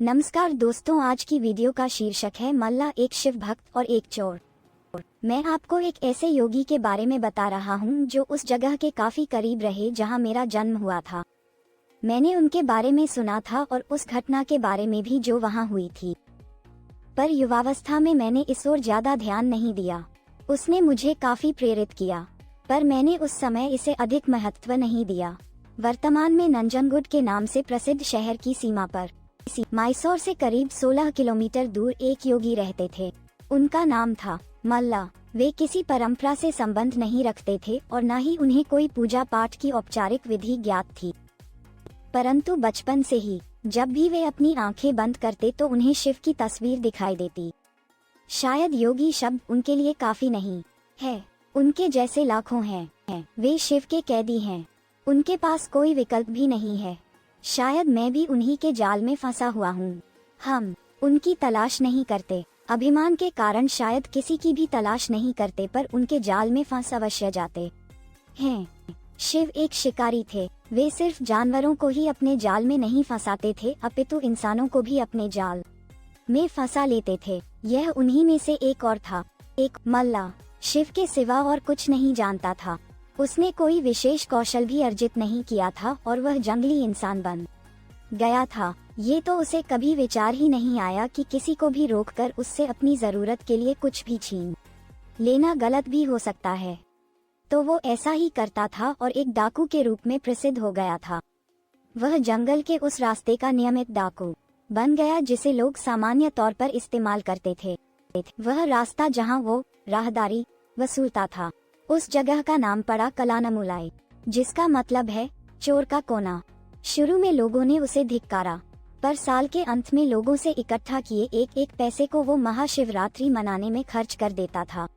नमस्कार दोस्तों, आज की वीडियो का शीर्षक है मल्ला, एक शिव भक्त और एक चोर। मैं आपको एक ऐसे योगी के बारे में बता रहा हूँ जो उस जगह के काफी करीब रहे जहाँ मेरा जन्म हुआ था। मैंने उनके बारे में सुना था और उस घटना के बारे में भी जो वहाँ हुई थी, पर युवावस्था में मैंने इस ओर ज्यादा ध्यान नहीं दिया। उसने मुझे काफी प्रेरित किया, पर मैंने उस समय इसे अधिक महत्व नहीं दिया। वर्तमान में नंजनगुड के नाम से प्रसिद्ध शहर की सीमा पर मैसूर से करीब 16 किलोमीटर दूर एक योगी रहते थे। उनका नाम था मल्ला। वे किसी परंपरा से संबंध नहीं रखते थे और न ही उन्हें कोई पूजा पाठ की औपचारिक विधि ज्ञात थी, परंतु बचपन से ही जब भी वे अपनी आंखें बंद करते तो उन्हें शिव की तस्वीर दिखाई देती। शायद योगी शब्द उनके लिए काफी नहीं है, उनके जैसे लाखों हैं। वे शिव के कैदी हैं, उनके पास कोई विकल्प भी नहीं है। शायद मैं भी उन्हीं के जाल में फंसा हुआ हूँ। हम उनकी तलाश नहीं करते, अभिमान के कारण शायद किसी की भी तलाश नहीं करते, पर उनके जाल में फंस अवश्य जाते हैं। शिव एक शिकारी थे। वे सिर्फ जानवरों को ही अपने जाल में नहीं फंसाते थे, अपितु इंसानों को भी अपने जाल में फंसा लेते थे। यह उन्हीं में से एक और था। एक मल्ला शिव के सिवा और कुछ नहीं जानता था। उसने कोई विशेष कौशल भी अर्जित नहीं किया था और वह जंगली इंसान बन गया था। ये तो उसे कभी विचार ही नहीं आया कि किसी को भी रोककर उससे अपनी जरूरत के लिए कुछ भी छीन लेना गलत भी हो सकता है, तो वो ऐसा ही करता था और एक डाकू के रूप में प्रसिद्ध हो गया था। वह जंगल के उस रास्ते का नियमित डाकू बन गया जिसे लोग सामान्य तौर पर इस्तेमाल करते थे। वह रास्ता जहाँ वो राहदारी वसूलता था, उस जगह का नाम पड़ा कलानमुलाई, जिसका मतलब है चोर का कोना। शुरू में लोगों ने उसे धिक्कारा, पर साल के अंत में लोगों से इकट्ठा किए एक एक पैसे को वो महाशिवरात्रि मनाने में खर्च कर देता था।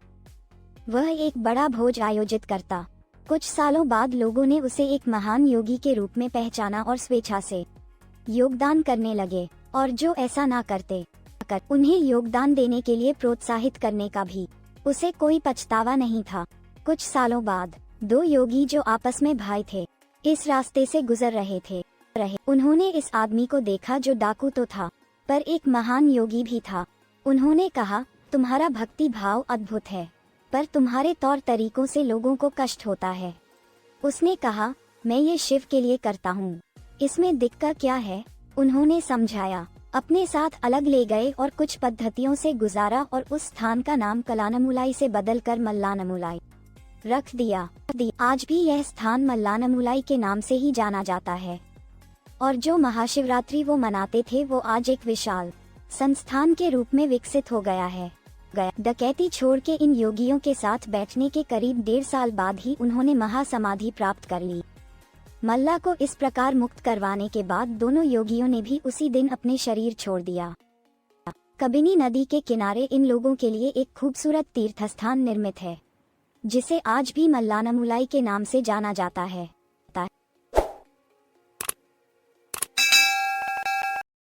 वह एक बड़ा भोज आयोजित करता। कुछ सालों बाद लोगों ने उसे एक महान योगी के रूप में पहचाना और स्वेच्छा से योगदान करने लगे, और जो ऐसा ना करते उन्हें योगदान देने के लिए प्रोत्साहित करने का भी उसे कोई पछतावा नहीं था। कुछ सालों बाद दो योगी जो आपस में भाई थे इस रास्ते से गुजर रहे थे। उन्होंने इस आदमी को देखा जो डाकू तो था, पर एक महान योगी भी था। उन्होंने कहा, तुम्हारा भक्ति भाव अद्भुत है, पर तुम्हारे तौर तरीकों से लोगों को कष्ट होता है। उसने कहा, मैं ये शिव के लिए करता हूँ, इसमें दिक्कत क्या है? उन्होंने समझाया, अपने साथ अलग ले गए और कुछ पद्धतियों से गुजारा और उस स्थान का नाम कलानमुलाई से बदलकर मल्लानमुलाई रख दिया। आज भी यह स्थान मल्लानमुलाई के नाम से ही जाना जाता है, और जो महाशिवरात्रि वो मनाते थे वो आज एक विशाल संस्थान के रूप में विकसित हो गया है। डकैती छोड़ के इन योगियों के साथ बैठने के करीब 1.5 साल बाद ही उन्होंने महासमाधि प्राप्त कर ली। मल्ला को इस प्रकार मुक्त करवाने के बाद दोनों योगियों ने भी उसी दिन अपने शरीर छोड़ दिया। कबिनी नदी के किनारे इन लोगों के लिए एक खूबसूरत तीर्थस्थान निर्मित है, जिसे आज भी मल्लानमुलाई के नाम से जाना जाता है।